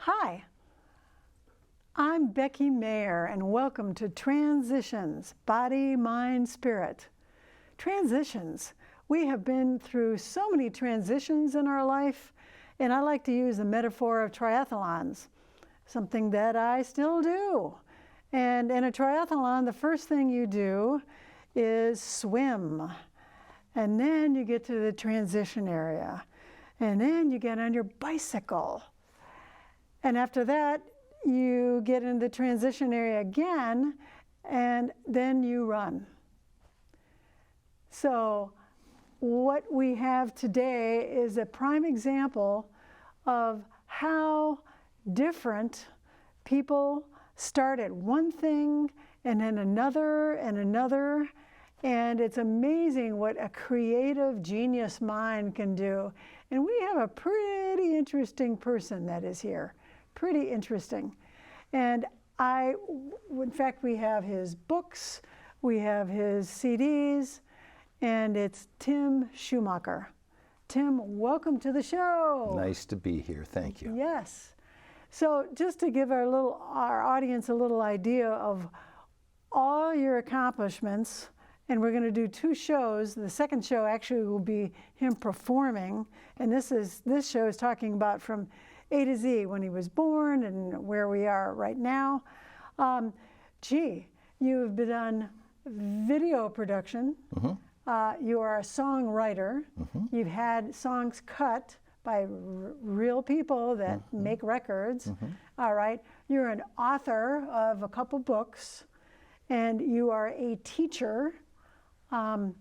Hi, I'm Becky Meagher, and welcome to Transitions, Body, Mind, Spirit. Transitions. We have been through so many transitions in our life, and I like to use the metaphor of triathlons, something that I still do. And in a triathlon, the first thing you do is swim, and then you get to the transition area, and then you get on your bicycle. And after that, you get in the transition area again, and then you run. So what we have today is a prime example of how different people started one thing and then another and another. And it's amazing what a creative genius mind can do. And we have a pretty interesting person that is here. Pretty interesting. And in fact, we have his books, we have his CDs, and it's Tim Schumacher. Tim, welcome to the show. Nice to be here, thank you. Yes. So just to give our audience a little idea of all your accomplishments, and we're going to do 2 shows. The second show actually will be him performing, and this show is talking about from A to Z, when he was born and where we are right now. You've done video production. Mm-hmm. You are a songwriter. Mm-hmm. You've had songs cut by real people that mm-hmm. make records. Mm-hmm. All right. You're an author of a couple books, and you are a teacher. And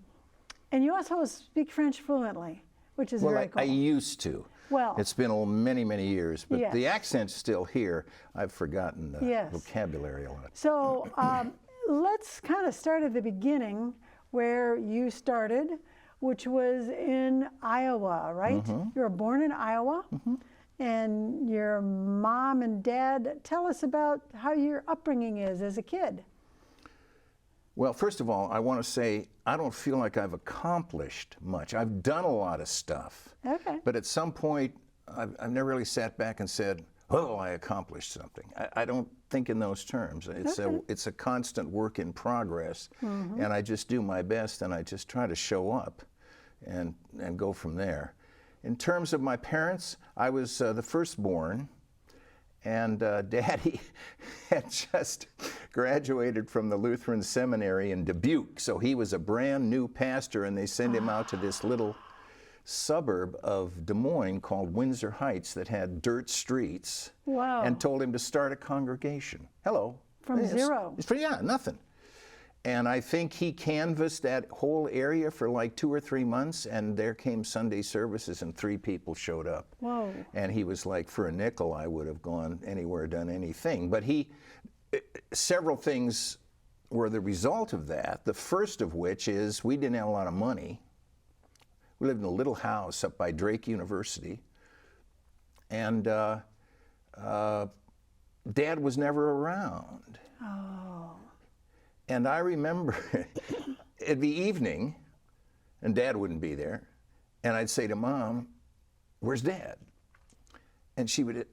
you also speak French fluently, which is very cool. I used to. Well, it's been many, many years, but yes. The accent's still here. I've forgotten the yes. vocabulary a lot. So let's kind of start at the beginning where you started, which was in Iowa, right? Mm-hmm. You were born in Iowa, mm-hmm. and your mom and dad, tell us about how your upbringing is as a kid. Well, first of all, I want to say I don't feel like I've accomplished much. I've done a lot of stuff. Okay. But at some point, I've never really sat back and said, oh, I accomplished something. I don't think in those terms. It's a constant work in progress, mm-hmm. and I just do my best, and I just try to show up and go from there. In terms of my parents, I was the firstborn, and Daddy had just graduated from the Lutheran Seminary in Dubuque, so he was a brand new pastor, and they sent him out to this little suburb of Des Moines called Windsor Heights that had dirt streets. Wow. And told him to start a congregation. Hello. From zero. Yeah, nothing. And I think he canvassed that whole area for like 2 or 3 months, and there came Sunday services, and 3 people showed up. Whoa. And he was like, for a nickel, I would have gone anywhere, done anything. But several things were the result of that. The first of which is we didn't have a lot of money. We lived in a little house up by Drake University. And Dad was never around. Oh. And I remember it'd be evening, and Dad wouldn't be there, and I'd say to Mom, "Where's Dad?" And she would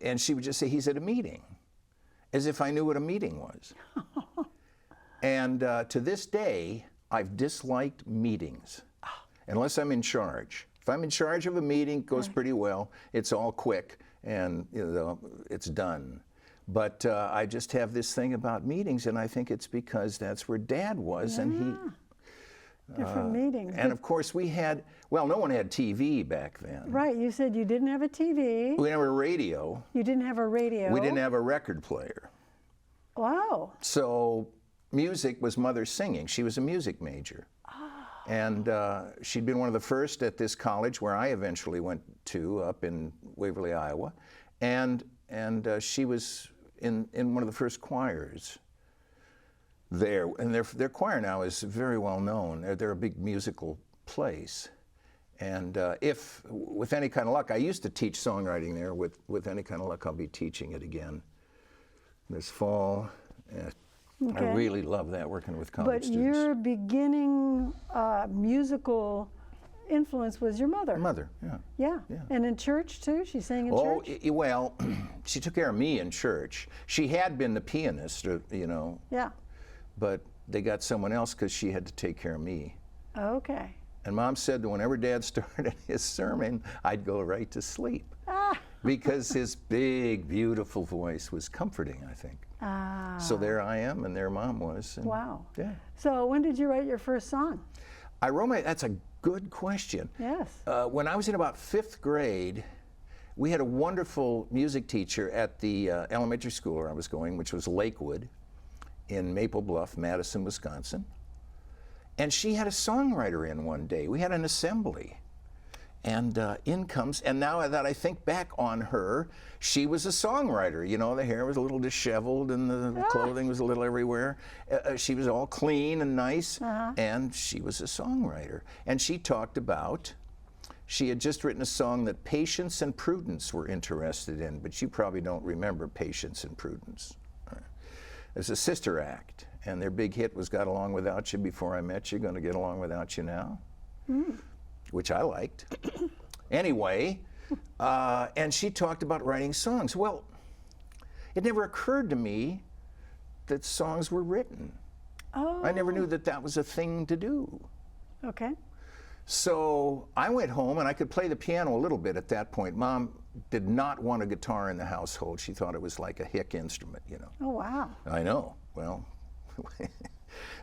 just say, "He's at a meeting," as if I knew what a meeting was. And to this day, I've disliked meetings, unless I'm in charge. If I'm in charge of a meeting, it goes pretty well. It's all quick, and it's done. But I just have this thing about meetings, and I think it's because that's where Dad was, and he... Different meetings. And of course we had, well, no one had TV back then. Right, you said you didn't have a TV. We didn't have a radio. You didn't have a radio. We didn't have a record player. Wow. So music was Mother's singing. She was a music major. Oh. And she'd been one of the first at this college where I eventually went to, up in Waverly, Iowa. And she was in one of the first choirs there, and their choir now is very well known. They're a big musical place, and if with any kind of luck, I used to teach songwriting there. With any kind of luck, I'll be teaching it again this fall. Okay. I really love that, working with college students. But your beginning musical influence was your mother. Mother, yeah. Yeah. Yeah. And in church too? She sang in Oh, church? well, she took care of me in church. She had been the pianist, you know, Yeah. but they got someone else because she had to take care of me. Okay. And Mom said that whenever Dad started his sermon, I'd go right to sleep because his big, beautiful voice was comforting, I think. So there I am, and there Mom was. And, Wow. yeah. So when did you write your first song? I wrote that's a good question. Yes. When I was in about 5th grade, we had a wonderful music teacher at the elementary school where I was going, which was Lakewood in Maple Bluff, Madison, Wisconsin. And she had a songwriter in one day. We had an assembly. And in comes, and now that I think back on her, she was a songwriter. You know, the hair was a little disheveled and the clothing was a little everywhere. She was all clean and nice, and she was a songwriter. And she talked about, she had just written a song that Patience and Prudence were interested in, but you probably don't remember Patience and Prudence. It's a sister act, and their big hit was Got Along Without You Before I Met You, Gonna Get Along Without You Now. Which I liked. Anyway, and she talked about writing songs. Well, it never occurred to me that songs were written. Oh. I never knew that that was a thing to do. Okay. So I went home, and I could play the piano a little bit at that point. Mom did not want a guitar in the household. She thought it was like a hick instrument, you know. Oh, wow. I know. Well,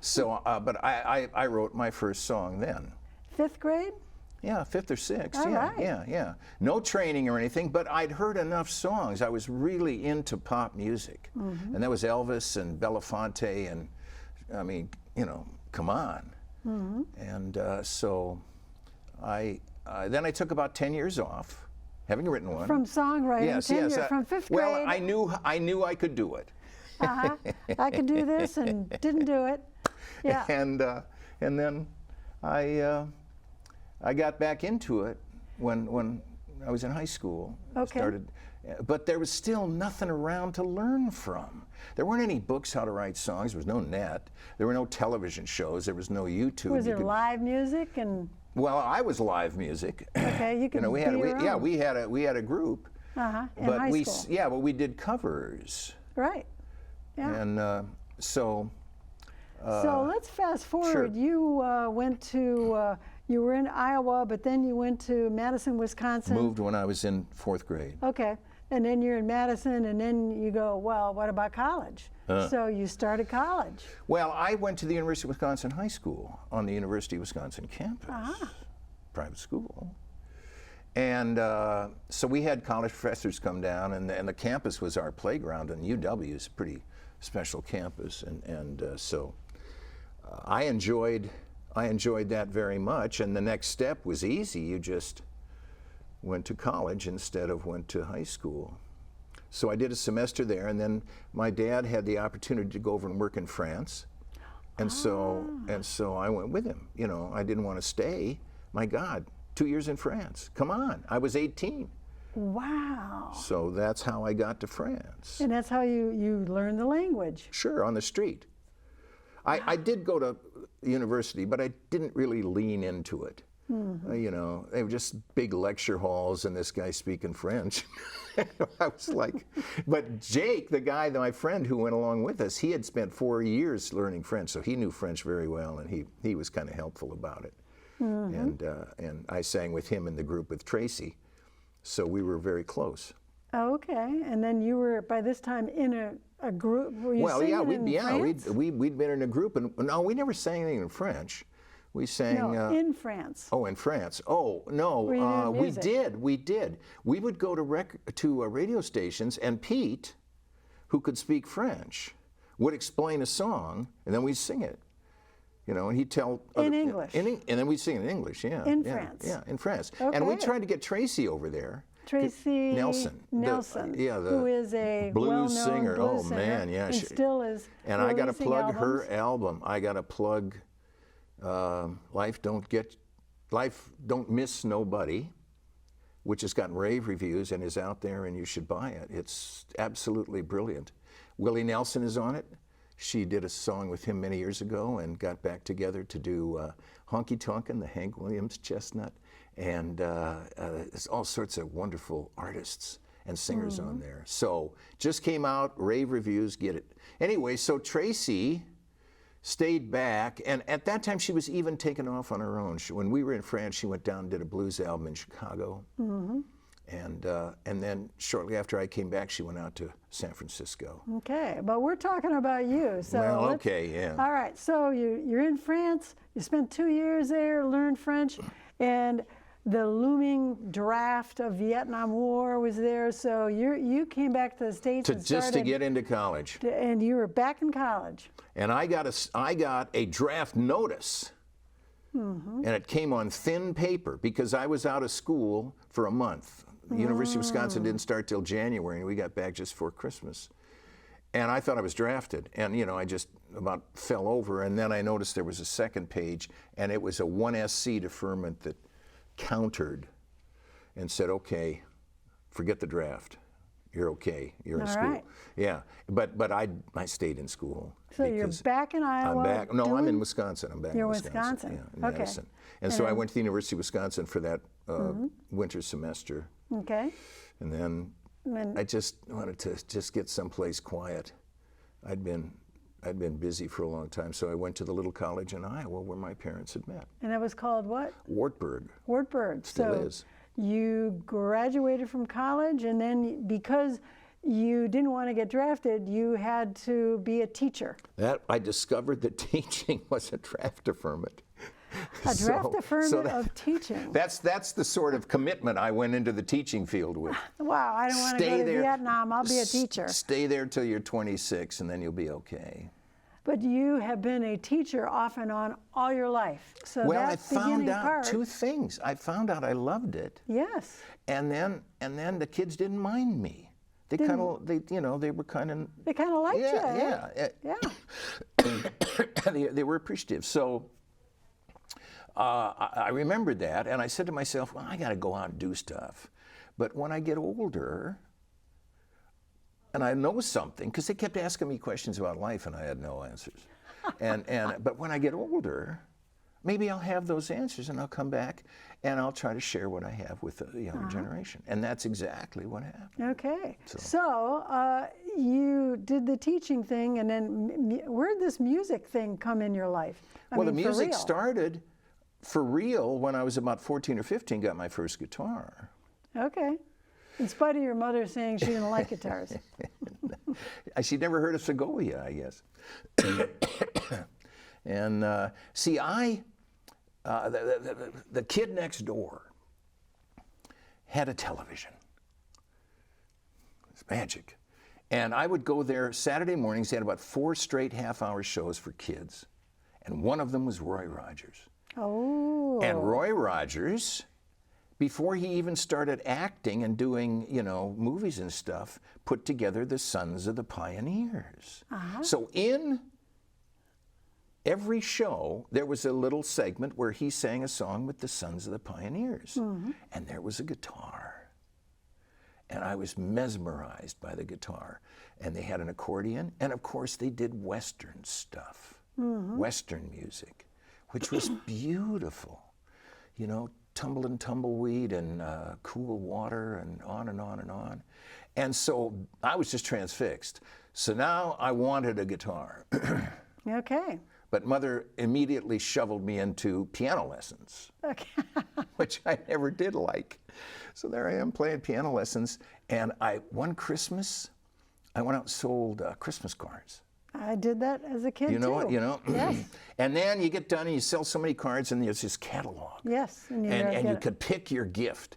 so, but I wrote my first song then. 5th grade? Yeah, 5th or 6th. All yeah, right. yeah. No training or anything, but I'd heard enough songs. I was really into pop music, and that was Elvis and Belafonte, and I mean, you know, come on. And so then I took about 10 years off, having written one. From songwriting, yes, 10 yes. years, from 5th grade. Well, I knew I could do it. I could do this and didn't do it. Yeah. And then I got back into it when I was in high school. Okay. But there was still nothing around to learn from. There weren't any books how to write songs. There was no net. There were no television shows. There was no YouTube. Was there live music and? Well, I was live music. Okay, you could we be had your own. we had a group. In but high school. but we did covers. Right. Yeah. And so. So let's fast forward. Sure. You went to. You were in Iowa, but then you went to Madison, Wisconsin. Moved when I was in 4th grade. Okay. And then you're in Madison, and then you go, well, what about college? So you started college. Well, I went to the University of Wisconsin High School on the University of Wisconsin campus, private school. And so we had college professors come down, and the campus was our playground, and UW is a pretty special campus. And so I enjoyed that very much, and the next step was easy. You just went to college instead of went to high school. So I did a semester there, and then my dad had the opportunity to go over and work in France. And so I went with him. You know, I didn't want to stay. My God, 2 years in France. Come on, I was 18. Wow. So that's how I got to France. And that's how you learned the language. Sure, on the street. I did go to university, but I didn't really lean into it. You know, they were just big lecture halls and this guy speaking French. I was like, but Jake, my friend who went along with us, he had spent 4 years learning French, so he knew French very well, and he was kind of helpful about it. And I sang with him in the group with Tracy, so we were very close. Okay, and then you were by this time in a group. Were you singing in France? We'd been in a group, and no, we never sang anything in French. We sang. No, in France. Oh, in France. Oh, no, Were you doing music? We did. We would go to radio stations, and Pete, who could speak French, would explain a song, and then we'd sing it. You know, and he'd tell in English. And then we'd sing it in English. Yeah. In yeah, France. Yeah, in France. Okay. And we tried to get Tracy over there. Tracy Nelson. Who is a blues well-known singer. blues Oh singer, man, yeah. and still is. And I got to releasing plug her albums. album. I got to plug Life Don't Miss Nobody, which has gotten rave reviews and is out there, and you should buy it. It's absolutely brilliant. Willie Nelson is on it. She did a song with him many years ago and got back together to do Honky Tonkin', the Hank Williams Chestnut. and there's all sorts of wonderful artists and singers on there. So just came out, rave reviews, get it. Anyway, so Tracy stayed back, and at that time she was even taken off on her own. When we were in France, she went down and did a blues album in Chicago. And then shortly after I came back, she went out to San Francisco. Okay, but we're talking about you. So Well, okay, yeah. All right, so you're in France, you spent 2 years there, learned French, and the looming draft of Vietnam War was there, so you came back to the States and Just to get into college. and you were back in college. And I got a draft notice, and it came on thin paper because I was out of school for a month. The University of Wisconsin didn't start till January, and we got back just before Christmas. And I thought I was drafted, and I just about fell over. And then I noticed there was a second page, and it was a 1SC deferment that countered and said, "Okay, forget the draft. You're okay. You're in All school." right. Yeah, but I stayed in school. So you're because back in Iowa? I'm back. No, I'm in doing- Wisconsin. I'm back You're in Wisconsin. Wisconsin. Yeah, in Okay. Madison. And so I went to the University of Wisconsin for that winter semester. Okay. And then I just wanted to just get someplace quiet. I'd been busy for a long time, so I went to the little college in Iowa where my parents had met. And it was called what? Wartburg. Wartburg. Still So is. you graduated from college, and then because you didn't want to get drafted, you had to be a teacher. That I discovered that teaching was a draft deferment. A draft deferment that- of teaching. That's the sort of commitment I went into the teaching field with. Wow, I don't want to go to Vietnam. I'll be a teacher. Stay there till you're 26, and then you'll be okay. But you have been a teacher off and on all your life. So Well, I that found beginning out part, 2 things. I found out I loved it, yes. and then the kids didn't mind me. They kind of, they were kind of, They kind of liked you. yeah. Yeah. They were appreciative. So I remembered that, and I said to myself, well, I got to go out and do stuff. But when I get older, and I know something, because they kept asking me questions about life, and I had no answers. But when I get older, maybe I'll have those answers, and I'll come back, and I'll try to share what I have with the younger generation. And that's exactly what happened. Okay. So you did the teaching thing, and then where did this music thing come in your life? I Well, mean, the for music real. started for real when I was about 14 or 15, got my first guitar. Okay. In spite of your mother saying she didn't like guitars. She'd never heard of Segovia, I guess. And see, the kid next door had a television. It's magic. And I would go there Saturday mornings. They had about 4 straight half-hour shows for kids. And one of them was Roy Rogers. Oh. And Roy Rogers, before he even started acting and doing, movies and stuff, put together the Sons of the Pioneers. So in every show, there was a little segment where he sang a song with the Sons of the Pioneers. And there was a guitar. And I was mesmerized by the guitar. And they had an accordion. And of course, they did Western stuff, Western music, which was beautiful. Tumble and Tumbleweed and Cool Water and on and on and on. And so I was just transfixed. So now I wanted a guitar. Okay. But Mother immediately shoveled me into piano lessons, Okay. which I never did like. So there I am playing piano lessons. And one Christmas, I went out and sold Christmas cards. I did that as a kid, You know too. what? Yes. And then you get done and you sell so many cards, and there's this catalog. Yes. And And you could pick your gift.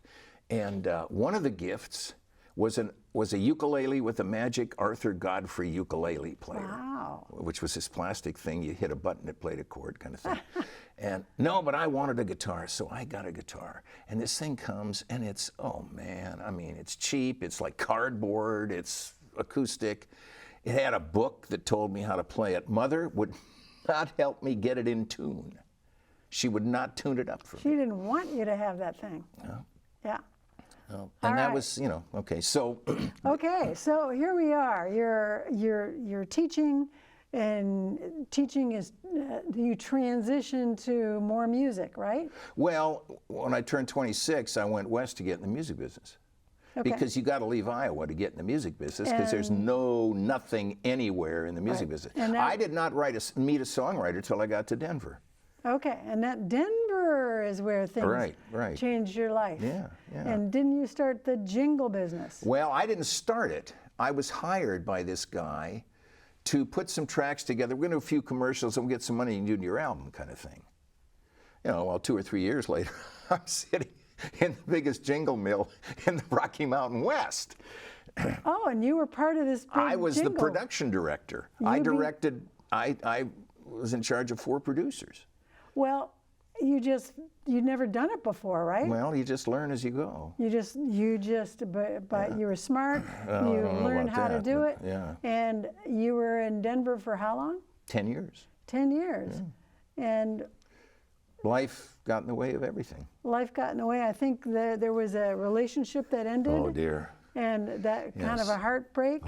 And one of the gifts was a ukulele with a magic Arthur Godfrey ukulele player. Wow. Which was this plastic thing. You hit a button, it played a chord kind of thing. But I wanted a guitar, so I got a guitar. And this thing comes, and it's, oh man, I mean, it's cheap. It's like cardboard. It's acoustic. It had a book that told me how to play it. Mother would not help me get it in tune. She would not tune it up for She me. didn't want you to have that thing. No. Yeah. No. All And that right. was, okay. So Okay, so here we are. You're teaching, and teaching is, you transition to more music, right? Well, when I turned 26, I went west to get in the music business. Okay. Because you got to leave Iowa to get in the music business, because there's nothing anywhere in the music business. And I did not meet a songwriter till I got to Denver. Okay, and that Denver is where things changed your life. Yeah. And didn't you start the jingle business? Well, I didn't start it. I was hired by this guy to put some tracks together. We're going to do a few commercials and we'll get some money and do your album kind of thing. You know, well, 2 or 3 years later, I'm sitting in the biggest jingle mill in the Rocky Mountain West. Oh, and you were part of this big I was jingle. the production director. I was in charge of 4 producers. Well, you'd never done it before, right? Well, you just learn as you go. But you were smart. You learned how to do it. Yeah. And you were in Denver for how long? 10 years. 10 years. Yeah. And life got in the way of everything. Life got in the way. I think there was a relationship that ended. Oh, dear. And that kind of a heartbreak.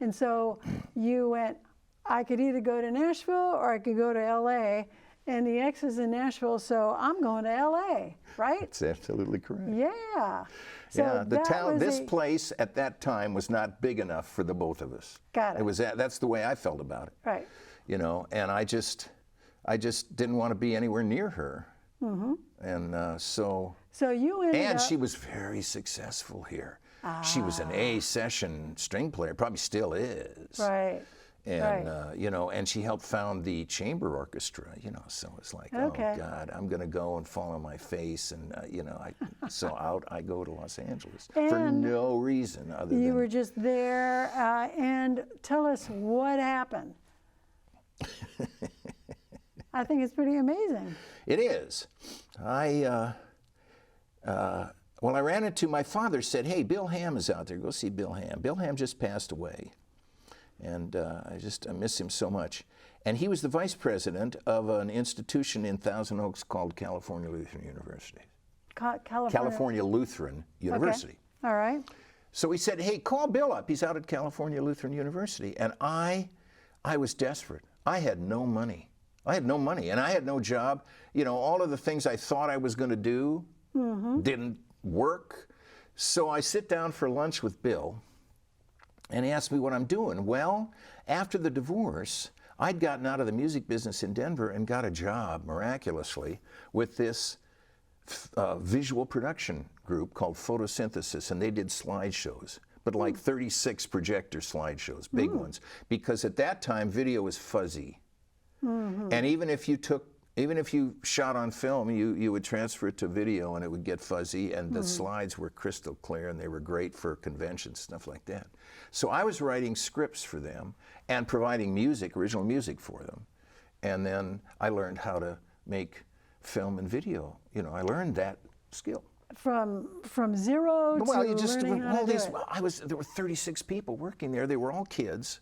And so you went, I could either go to Nashville or I could go to LA. And the ex is in Nashville, so I'm going to LA, right? That's absolutely correct. Yeah. So yeah, the town, this place at that time was not big enough for the both of us. Got it. That's the way I felt about it. Right. You know, and I just didn't want to be anywhere near her. Mm-hmm. And so you ended up. And she was very successful here. She was an A session string player, probably still is. Right. And you know, and she helped found the chamber orchestra. You know, so it's like, oh God, I'm going to go and fall on my face, and you know, so out I go to Los Angeles for no reason other than you were just there. And tell us what happened. I think it's pretty amazing. It is. I ran into, my father said, hey, Bill Ham is out there. Go see Bill Ham. Bill Ham just passed away. And I miss him so much. And he was the vice president of an institution in Thousand Oaks called California Lutheran University. California Lutheran University. Okay. All right. So he said, hey, call Bill up. He's out at California Lutheran University. And I was desperate. I had no money. And I had no job. You know, all of the things I thought I was going to do didn't work. So I sit down for lunch with Bill. And he asked me what I'm doing. Well, after the divorce, I'd gotten out of the music business in Denver and got a job, miraculously, with this visual production group called Photosynthesis, and they did slideshows, but like 36 projector slideshows, big ones, because at that time, video was fuzzy. And even if you shot on film, you would transfer it to video and it would get fuzzy, and the slides were crystal clear and they were great for conventions, stuff like that. So I was writing scripts for them and providing music, original music for them. And then I learned how to make film and video. You know, I learned that skill. From zero to learning how to do it. There were 36 people working there. They were all kids.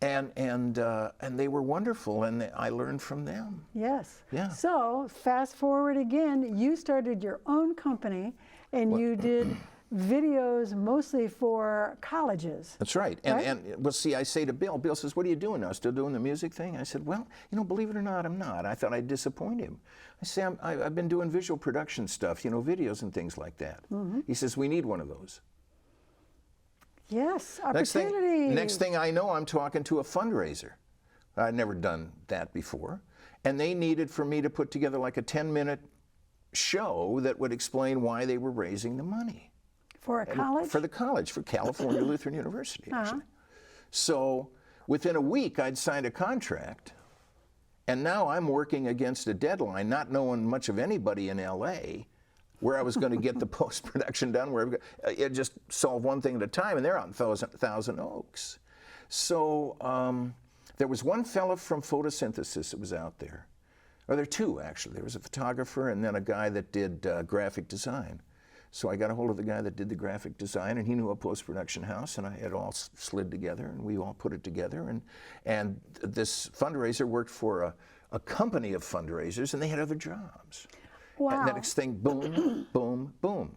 And they were wonderful, and I learned from them. Yes. Yeah. So fast forward again, you started your own company, and you did videos mostly for colleges. That's right. And well, see, I say to Bill, Bill says, what are you doing now? Still doing the music thing? I said, well, you know, believe it or not, I'm not. I thought I'd disappoint him. I say, I've been doing visual production stuff, you know, videos and things like that. He says, we need one of those. Yes, opportunity. Next thing I know, I'm talking to a fundraiser. I'd never done that before. And they needed for me to put together like a 10-minute show that would explain why they were raising the money. For a college? For the college, for California Lutheran University, actually. So within a week, I'd signed a contract. And now I'm working against a deadline, not knowing much of anybody in LA, where I was going to get the post-production done, where it just solve one thing at a time, and they're out in Thousand Oaks. So there was one fellow from Photosynthesis that was out there. Or there were two, actually. There was a photographer and then a guy that did graphic design. So I got a hold of the guy that did the graphic design, and he knew a post-production house, and it all slid together, and we all put it together. And this fundraiser worked for a company of fundraisers, and they had other jobs. Wow. And the next thing, boom, boom, boom.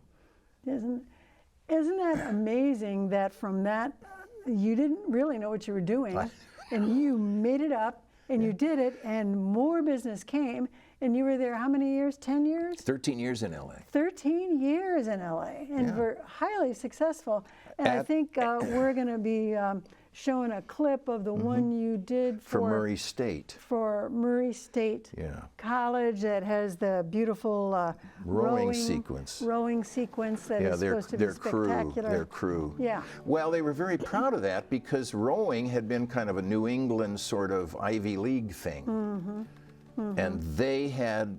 Isn't that amazing that from that, you didn't really know what you were doing, and you made it up, and you did it, and more business came, and you were there how many years? 10 years? 13 years in LA. 13 years in LA, and were highly successful. And I think we're going to be showing a clip of the one you did For Murray State. For Murray State College that has the beautiful rowing sequence. Rowing sequence that is supposed to be spectacular. Their crew. Yeah. Well, they were very proud of that because rowing had been kind of a New England sort of Ivy League thing. And they had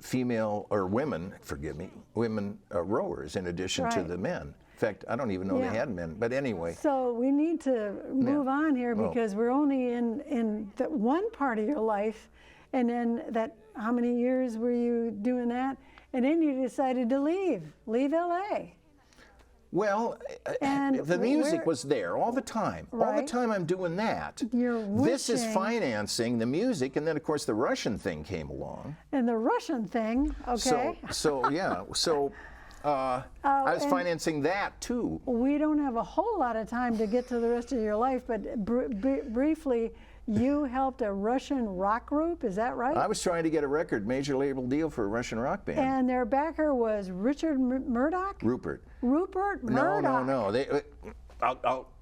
female, or women, forgive me, women rowers in addition to the men. In fact, I don't even know they had men, but anyway. So we need to move on here because we're only in the one part of your life, and then how many years were you doing that? And then you decided to leave LA. Well, the music was there all the time. All the time I'm doing that. This is financing the music, and then of course the Russian thing came along. And the Russian thing, okay. I was financing that too. We don't have a whole lot of time to get to the rest of your life, but briefly, you helped a Russian rock group, is that right? I was trying to get a major label deal for a Russian rock band. And their backer was Richard Murdoch? Rupert. Rupert Murdoch. No.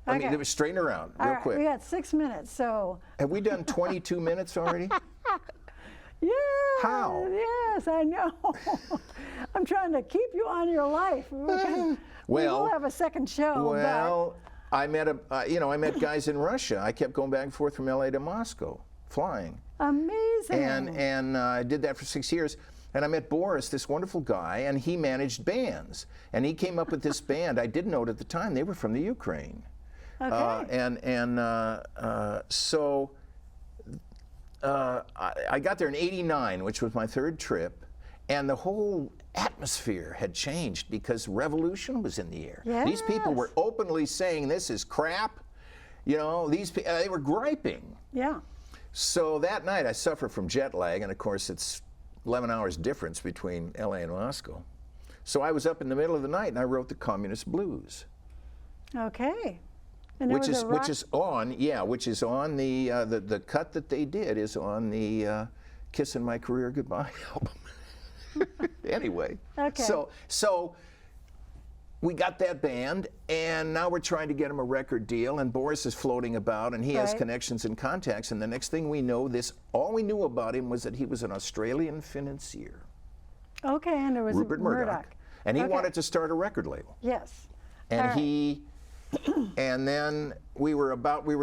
Let me straighten around real quick. We got 6 minutes, so. Have we done 22 minutes already? Yeah. How? Yes, I know. I'm trying to keep you on your life. We will have a second show. Well, I met I met guys in Russia. I kept going back and forth from LA to Moscow, flying. Amazing. And I did that for 6 years. And I met Boris, this wonderful guy, and he managed bands. And he came up with this band. I didn't know it at the time. They were from the Ukraine. Okay. So I got there in '89, which was my third trip, and the whole atmosphere had changed because revolution was in the air. Yes. These people were openly saying this is crap. You know, they were griping. Yeah. So that night I suffered from jet lag, and of course it's 11 hours difference between LA and Moscow. So I was up in the middle of the night and I wrote the Communist Blues. Okay. And which is on the cut that they did is on the Kissin' My Career Goodbye album. Anyway. Okay. So we got that band, and now we're trying to get him a record deal, and Boris is floating about, and he has connections and contacts, and the next thing we know, all we knew about him was that he was an Australian financier. Okay, and there was Rupert Murdoch. And he wanted to start a record label. Yes. And and then we were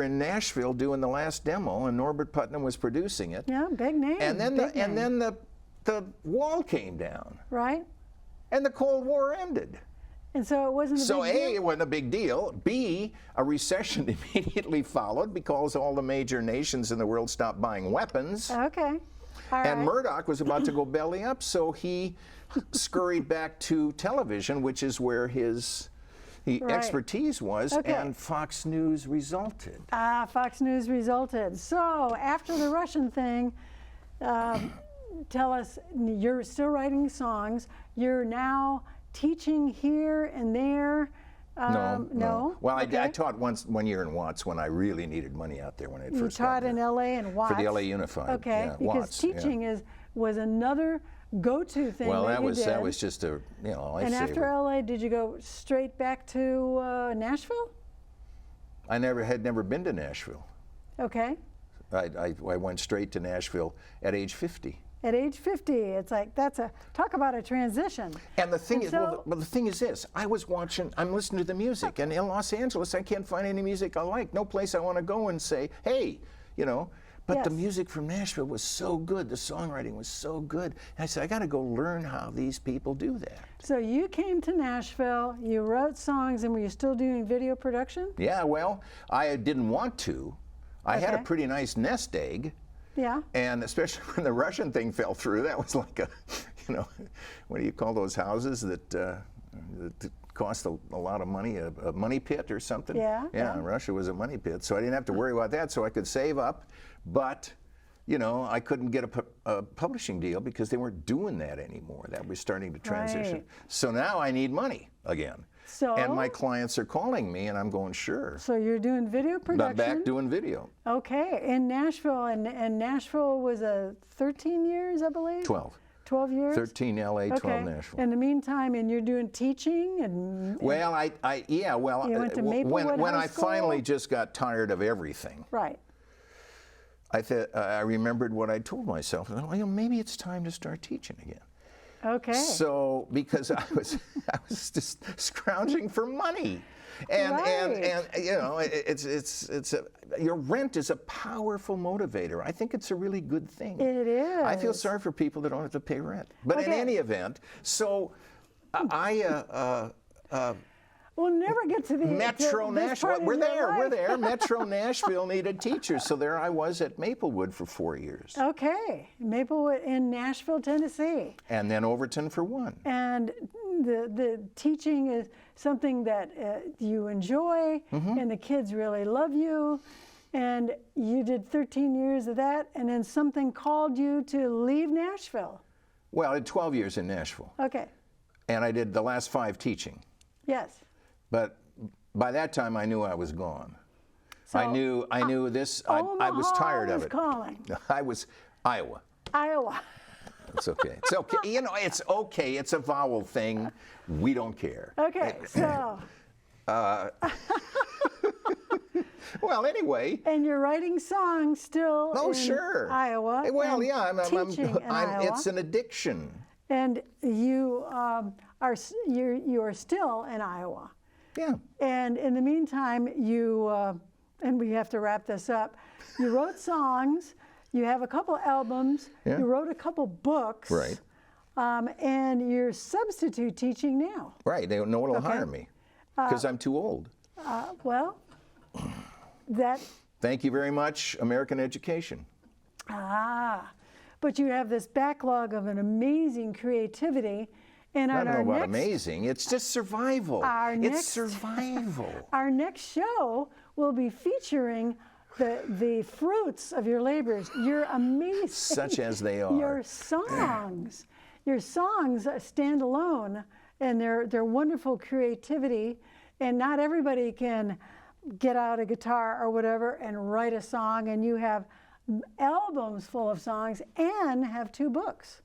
in Nashville doing the last demo, and Norbert Putnam was producing it. Yeah, big name. And then the wall came down. Right. And the Cold War ended. And so it wasn't a big deal? So A, it wasn't a big deal. B, a recession immediately followed because all the major nations in the world stopped buying weapons. Okay. All and right. Murdoch was about to go belly up, so he scurried back to television, which is where his expertise was, and Fox News resulted. Fox News resulted. So after the Russian thing, tell us, you're still writing songs. You're now teaching here and there. No. Well, I taught 1 year in Watts when I really needed money out there when I first got there. You taught in LA and Watts? For the LA Unified. Okay, because Watts, teaching was another go-to thing. Well, that was just a lifesaver. And after LA, did you go straight back to Nashville? I had never been to Nashville. Okay. I went straight to Nashville at age 50. At age 50, it's like talk about a transition. And the thing the thing is this: I'm listening to the music, and in Los Angeles, I can't find any music I like. No place I want to go and say, hey, But the music from Nashville was so good. The songwriting was so good. And I said, I got to go learn how these people do that. So you came to Nashville, you wrote songs, and were you still doing video production? Yeah, well, I didn't want to. I had a pretty nice nest egg. Yeah. And especially when the Russian thing fell through, that was like what do you call those houses that cost a lot of money, a money pit or something? Yeah. Russia was a money pit, so I didn't have to worry about that, so I could save up. But, I couldn't get a publishing deal because they weren't doing that anymore. That was starting to transition. Right. So now I need money again. So, And my clients are calling me, and I'm going, sure. so you're doing video production. I'm back doing video. Okay, in Nashville, and Nashville was 13 years, I believe? 12. 12 years? 13 LA, 12 Okay. Nashville. In the meantime, and you're doing teaching and Well, yeah, well, You went to when Maplewood I High School? finally just got tired of everything, right. I remembered what I told myself. I thought, well, maybe it's time to start teaching again. Okay. So, because I was just scrounging for money, and you know, your rent is a powerful motivator. I think it's a really good thing. It is. I feel sorry for people that don't have to pay rent. But in Okay. any event, so We'll never get to the Metro to this Nashville. part of We're your there. We're life. there. Metro Nashville needed teachers, so there I was at Maplewood for 4 years, Okay, Maplewood in Nashville, Tennessee. and then Overton for 1. And the teaching is something that you enjoy, and the kids really love you. And you did 13 years of that, and then something called you to leave Nashville. Well, I had 12 years in Nashville, Okay, and I did the last 5 teaching. yes. But by that time, I knew I was gone. So, I knew this. I was tired of Omaha it. calling. I was Iowa. Iowa. It's okay. It's okay. You know, it's okay. It's a vowel thing. We don't care. Okay, so, Well, anyway. and you're writing songs still Oh, in sure. Iowa. Well, and yeah. teaching in Iowa. It's an addiction. And you you're still in Iowa. Yeah. And in the meantime, you and we have to wrap this up. You wrote songs. You have a couple albums. Yeah. You wrote a couple books. Right. And you're substitute teaching now. Right. No one will Okay. hire me because I'm too old. Well, that Thank you very much, American education. but you have this backlog of an amazing creativity. And I on don't know our about next amazing. It's just survival. Our It's next- survival. Our next show will be feeling the fruits of your labors. You're amazing. Such as they are. Your songs stand alone, and they're wonderful creativity. And not everybody can get out a guitar or whatever and write a song. And you have albums full of songs and have 2 books.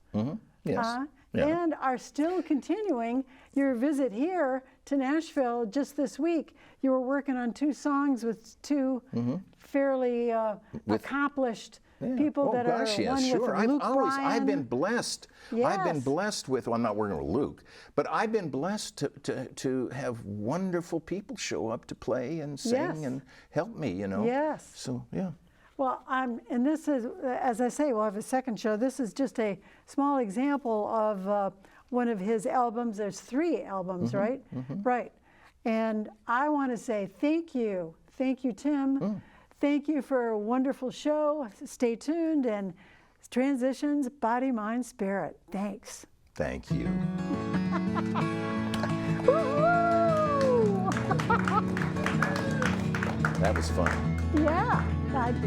Yes. Yeah. And are still continuing your visit here to Nashville just this week. You were working on 2 songs with 2 fairly accomplished people Oh that gosh, are yeah, one sure. with Luke Bryan. I've been blessed. I've been Yes. blessed with. Well, I'm not working with Luke, but I've been blessed to have wonderful people show up to play and sing Yes. and help me. You know. Yes. So yeah. Well, and this is, as I say, we'll have a second show. This is just a small example of one of his albums. There's 3 albums, right? Right. And I want to say thank you. Thank you, Tim. Thank you for a wonderful show. Stay tuned, and Transitions, Body, Mind, Spirit. Thanks. Thank you. Woo-hoo! That was fun. Yeah.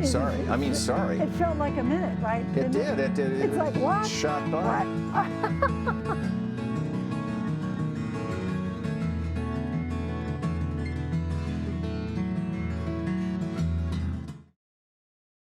Sorry. I mean, sorry. It felt like a minute, right? It did. It did. It's like, what? Shot by. What?